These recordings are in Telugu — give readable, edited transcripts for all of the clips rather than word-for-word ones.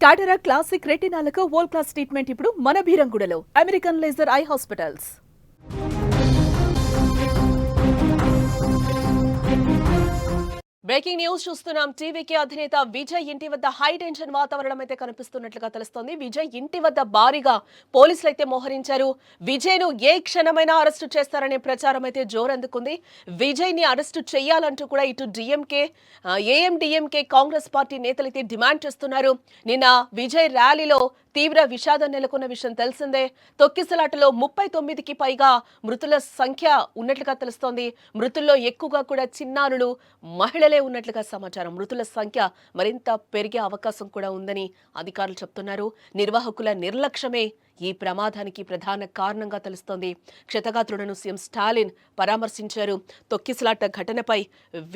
కాటరా క్లాసిక్ రెటినాలకు వరల్డ్ క్లాస్ ట్రీట్మెంట్ ఇప్పుడు మన భీరంగూడలో American laser eye hospitals. Breaking news చూస్తున్నాం. టీవీకి అధినేత విజయ్ ఇంటి వద్ద హై టెన్షన్ వాతావరణం అయితే కనిపిస్తున్నట్లుగా తెలుస్తోంది. విజయ్ ఇంటి వద్ద భారీగా పోలీసులు అయితే మోహరించారు. విజయ్ ను ఏ క్షణమైనా అరెస్టు చేస్తారనే ప్రచారం అయితే జోరందుకుంది. విజయ్ ని అరెస్టు చేయాలంటూ కూడా ఇటు డిఎంకే, ఏఎండిఎంకే, కాంగ్రెస్ పార్టీ నేతలైతే డిమాండ్ చేస్తున్నారు. నిన్న విజయ్ ర్యాలీలో తీవ్ర విషాదం నెలకొన్న విషయం తెలిసిందే. తొక్కిసలాటలో 39కి పైగా మృతుల సంఖ్య ఉన్నట్లుగా తెలుస్తోంది. మృతుల్లో ఎక్కువగా కూడా చిన్నారులు, మహిళలే ఉన్నట్లుగా సమాచారం. మృతుల సంఖ్య మరింత పెరిగే అవకాశం కూడా ఉందని అధికారులు చెప్తున్నారు. నిర్వాహకుల నిర్లక్ష్యమే ఈ ప్రమాదానికి ప్రధాన కారణంగా తెలుస్తోంది. క్షతగాత్రులను సీఎం స్టాలిన్ పరామర్శించారు. తొక్కిసలాట ఘటనపై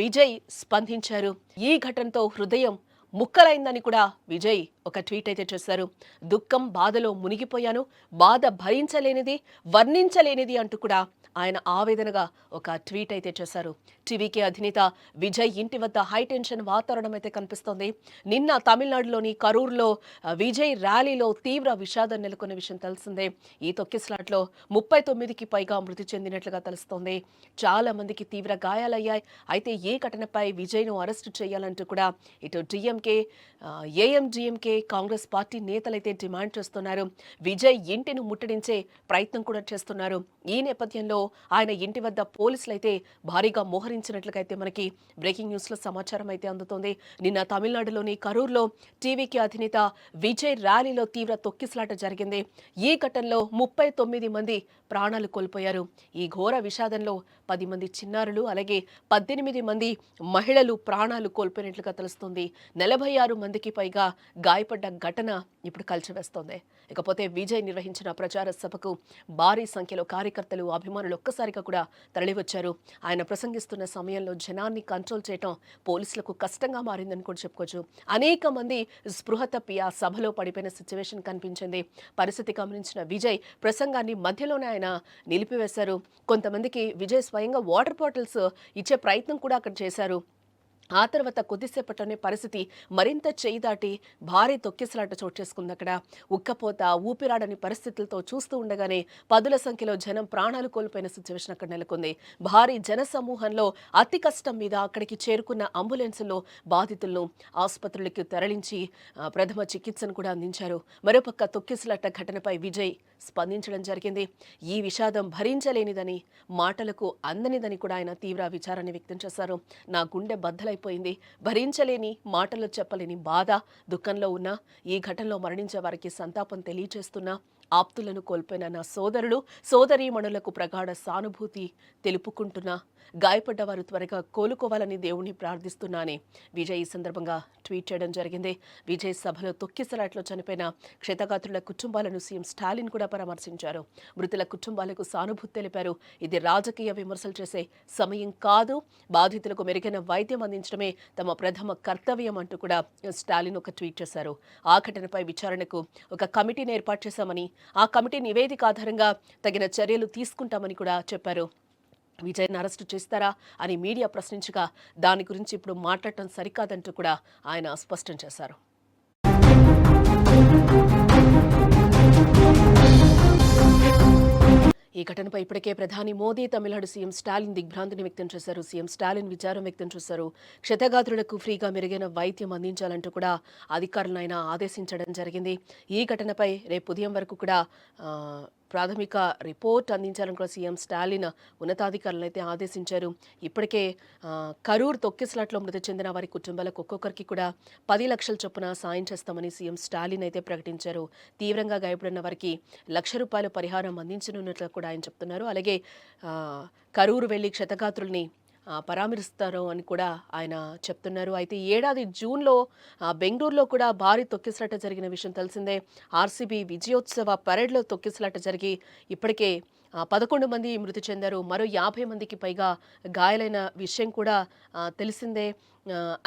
విజయ్ స్పందించారు. ఈ ఘటనతో హృదయం ముక్కలైందని కూడా విజయ్ ఒక ట్వీట్ అయితే చేశారు. దుఃఖం, బాధలో మునిగిపోయాను, బాధ భరించలేనిది, వర్ణించలేనిది అంటూ కూడా ఆయన ఆవేదనగా ఒక ట్వీట్ అయితే చేశారు. టీవీకే అధినేత విజయ్ ఇంటి వద్ద హై టెన్షన్ వాతావరణం అయితే కనిపిస్తోంది. నిన్న తమిళనాడులోని కరూర్లో విజయ్ ర్యాలీలో తీవ్ర విషాదం నెలకొన్న విషయం తెలిసిందే. ఈ తొక్కిసలాట్లో 39కి పైగా మృతి చెందినట్లుగా తెలుస్తోంది. చాలా మందికి తీవ్ర గాయాలయ్యాయి. అయితే ఈ ఘటనపై విజయ్ను అరెస్టు చేయాలంటూ కూడా ఇటు డిఎంకే, ఏఎండిఎంకే, కాంగ్రెస్ పార్టీ నేతలైతే డిమాండ్ చేస్తున్నారు. విజయ్ ఇంటిని ముట్టడించే ప్రయత్నం కూడా చేస్తున్నారు. ఈ నేపథ్యంలో ఆయన ఇంటి వద్ద పోలీసులు అయితే భారీగా మోహరించినట్లుగా అయితే మనకి బ్రేకింగ్ న్యూస్ లో సమాచారం అయితే అందుతోంది. నిన్న తమిళనాడులోని కరూర్లో టీవీకి అధినేత విజయ్ ర్యాలీలో తీవ్ర తొక్కిసలాట జరిగింది. ఈ ఘటనలో 39 మంది ప్రాణాలు కోల్పోయారు. ఈ ఘోర విషాదంలో 10 మంది చిన్నారులు, అలాగే 18 మంది మహిళలు ప్రాణాలు కోల్పోయినట్లుగా తెలుస్తుంది. 46 మందికి పైగా గాయపడ్డ ఘటన ఇప్పుడు కలిచివేస్తోంది. ఇకపోతే విజయ్ నిర్వహించిన ప్రచార సభకు భారీ సంఖ్యలో కార్యకర్తలు, అభిమానులు ఒక్కసారిగా కూడా తరలివచ్చారు. ఆయన ప్రసంగిస్తున్న సమయంలో జనాన్ని కంట్రోల్ చేయటం పోలీసులకు కష్టంగా మారిందని కూడా చెప్పుకోవచ్చు. అనేక మంది స్పృహ తప్పి ఆ సభలో పడిపోయిన సిచ్యువేషన్ కనిపించింది. పరిస్థితి గమనించిన విజయ్ ప్రసంగాన్ని మధ్యలోనే ఆయన నిలిపివేశారు. కొంతమందికి విజయ్ స్వయంగా వాటర్ బాటిల్స్ ఇచ్చే ప్రయత్నం కూడా అక్కడ చేశారు. ఆ తర్వాత కొద్దిసేపట్లోనే పరిస్థితి మరింత చేయి దాటి భారీ తొక్కిసలాట చోటు చేసుకుంది. అక్కడ ఉక్కపోత, ఊపిరాడని పరిస్థితులతో చూస్తూ ఉండగానే పదుల సంఖ్యలో జనం ప్రాణాలు కోల్పోయిన సిచ్యువేషన్ అక్కడ నెలకొంది. భారీ జన సమూహంలో అతి కష్టం మీద అక్కడికి చేరుకున్న అంబులెన్సుల్లో బాధితులను ఆసుపత్రులకు తరలించి ప్రథమ చికిత్సను కూడా అందించారు. మరోపక్క తొక్కిసలాట ఘటనపై విజయ్ స్పందించడం జరిగింది. ఈ విషాదం భరించలేనిదని, మాటలకు అందనిదని కూడా ఆయన తీవ్ర విచారాన్ని వ్యక్తం చేశారు. నా గుండె బద్దలైపోయింది, భరించలేని, మాటలు చెప్పలేని బాధ, దుఃఖంలో ఉన్న ఈ ఘటనలో మరణించే వారికి సంతాపం తెలియజేస్తున్నా. ఆప్తులను కోల్పోయిన నా సోదరులు, సోదరీమణులకు ప్రగాఢ సానుభూతి తెలుపుకుంటున్నా. గాయపడ్డ వారు త్వరగా కోలుకోవాలని దేవుణ్ణి ప్రార్థిస్తున్నానని విజయ్ ఈ సందర్భంగా ట్వీట్ చేయడం జరిగింది. విజయ్ సభలో తొక్కిసలాట్లో చనిపోయిన క్షతగాత్రుల కుటుంబాలను సీఎం స్టాలిన్ కూడా పరామర్శించారు. మృతుల కుటుంబాలకు సానుభూతి తెలిపారు. ఇది రాజకీయ విమర్శలు చేసే సమయం కాదు, బాధితులకు మెరుగైన వైద్యం అందించడమే తమ ప్రథమ కర్తవ్యం అంటూ కూడా స్టాలిన్ ఒక ట్వీట్ చేశారు. ఆ ఘటనపై విచారణకు ఒక కమిటీని ఏర్పాటు చేశామని, ఆ కమిటీ నివేదిక ఆధారంగా తగిన చర్యలు తీసుకుంటామని కూడా చెప్పారు. విజయ్ని అరెస్టు చేస్తారా అని మీడియా ప్రశ్నించగా దాని గురించి ఇప్పుడు మాట్లాడటం సరికాదంటూ కూడా ఆయన స్పష్టం చేశారు. ఈ ఘటనపై ఇప్పటికే ప్రధాని మోదీ, తమిళనాడు సీఎం స్టాలిన్ దిగ్భ్రాంతిని వ్యక్తం చేశారు. సీఎం స్టాలిన్ విచారం వ్యక్తం చేశారు. క్షతగాత్రులకు ఫ్రీగా మెరుగైన వైద్యం అందించాలంటూ కూడా అధికారులను ఆయన ఆదేశించడం జరిగింది. ఈ ఘటనపై రేపు ఉదయం వరకు కూడా ప్రాథమిక రిపోర్ట్ అందించాలని కూడా సీఎం స్టాలిన్ ఉన్నతాధికారులను అయితే ఆదేశించారు. ఇప్పటికే కరూర్ తొక్కిసలాట్లో మృతి చెందిన వారి కుటుంబాలకు ఒక్కొక్కరికి కూడా 10 లక్షల చొప్పున సాయం చేస్తామని సీఎం స్టాలిన్ అయితే ప్రకటించారు. తీవ్రంగా గాయపడిన వారికి ₹1,00,000 పరిహారం అందించనున్నట్లు కూడా ఆయన చెప్తున్నారు. అలాగే కరూరు వెళ్లి క్షతగాత్రుల్ని పరామర్శిస్తారు అని కూడా ఆయన చెప్తున్నారు. అయితే ఈ ఏడాది జూన్లో బెంగళూరులో కూడా భారీ తొక్కిసలాట జరిగిన విషయం తెలిసిందే. ఆర్సీబీ విజయోత్సవ పరేడ్లో తొక్కిసలాట జరిగి ఇప్పటికే 11 మంది మృతి చెందారు. మరో 50 మందికి పైగా గాయాలైన విషయం కూడా తెలిసిందే.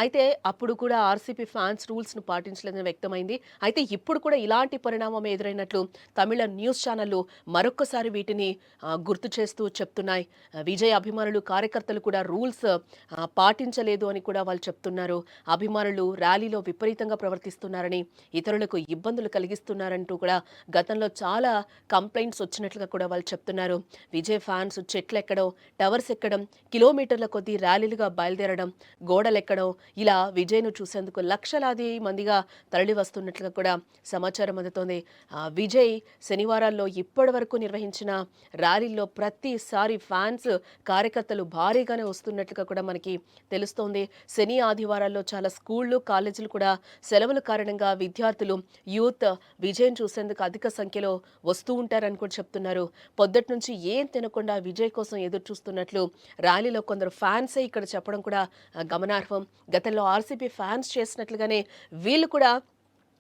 అయితే అప్పుడు కూడా ఆర్సీపీ ఫ్యాన్స్ రూల్స్‌ను పాటించలేదని వ్యక్తమైంది. అయితే ఇప్పుడు కూడా ఇలాంటి పరిణామం ఎదురైనట్లు తమిళ న్యూస్ ఛానెల్‌లు మరొక్కసారి వీటిని గుర్తు చేస్తూ చెప్తున్నాయి. విజయ్ అభిమానులు, కార్యకర్తలు కూడా రూల్స్ పాటించలేదు అని కూడా వాళ్ళు చెప్తున్నారు. అభిమానులు ర్యాలీలో విపరీతంగా ప్రవర్తిస్తున్నారని, ఇతరులకు ఇబ్బందులు కలిగిస్తున్నారంటూ కూడా గతంలో చాలా కంప్లెయింట్స్ వచ్చినట్లుగా కూడా వాళ్ళు చెప్తున్నారు. విజయ్ ఫ్యాన్స్ చెట్లెక్కడం, టవర్స్ ఎక్కడం, కిలోమీటర్ల కొద్దీ ర్యాలీలుగా బయలుదేరడం, గోడలెక్కడం, ఇలా విజయ్‌ను చూసేందుకు లక్షలాది మందిగా తరలి వస్తున్నట్లుగా కూడా సమాచారం అందుతోంది. విజయ్ శనివారాల్లో ఇప్పటివరకు నిర్వహించిన ర్యాలీల్లో ప్రతిసారి ఫ్యాన్స్, కార్యకర్తలు భారీగానే వస్తున్నట్లుగా కూడా మనకి తెలుస్తోంది. శని, ఆదివారాల్లో చాలా స్కూళ్ళు, కాలేజీలు కూడా సెలవుల కారణంగా విద్యార్థులు, యూత్ విజయ్‌ని చూసేందుకు అధిక సంఖ్యలో వస్తూ ఉంటారని కూడా చెప్తున్నారు. పొద్దటి నుంచి ఏం తినకుండా విజయ్ కోసం ఎదురు చూస్తున్నట్లు ర్యాలీలో కొందరు ఫ్యాన్సే ఇక్కడ చెప్పడం కూడా గమనార్హం. గతంలో ఆర్సీబీ ఫ్యాన్స్ చేసినట్లుగానే వీళ్ళు కూడా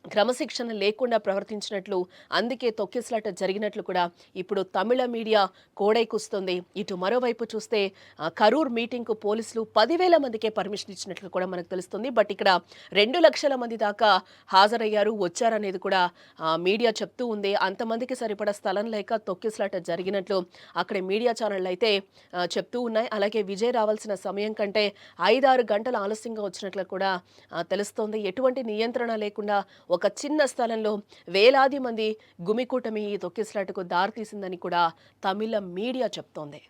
క్రమశిక్షణ లేకుండా ప్రవర్తించినట్లు, అందుకే తొక్కిసలాట జరిగినట్లు కూడా ఇప్పుడు తమిళ మీడియా కోడైకూస్తోంది. ఇటు మరోవైపు చూస్తే కరూర్ మీటింగ్‌కు పోలీసులు 10,000 మందికే పర్మిషన్ ఇచ్చినట్లు కూడా మనకు తెలుస్తుంది. బట్ ఇక్కడ 2,00,000 మంది దాకా హాజరయ్యారు, వచ్చారనేది కూడా మీడియా చెప్తూ ఉంది. అంతమందికి సరిపడా స్థలం లేక తొక్కిసలాట జరిగినట్లు అక్కడి మీడియా ఛానళ్ళు అయితే చెప్తూ ఉన్నాయి. అలాగే విజయ్ రావాల్సిన సమయం కంటే 5-6 గంటలు ఆలస్యంగా వచ్చినట్లు కూడా తెలుస్తోంది. ఎటువంటి నియంత్రణ లేకుండా ఒక చిన్న స్థలంలో వేలాది మంది గుమికూటమి ఈ తొక్కిసలాటకు దారితీసిందని కూడా తమిళ మీడియా చెప్తోంది.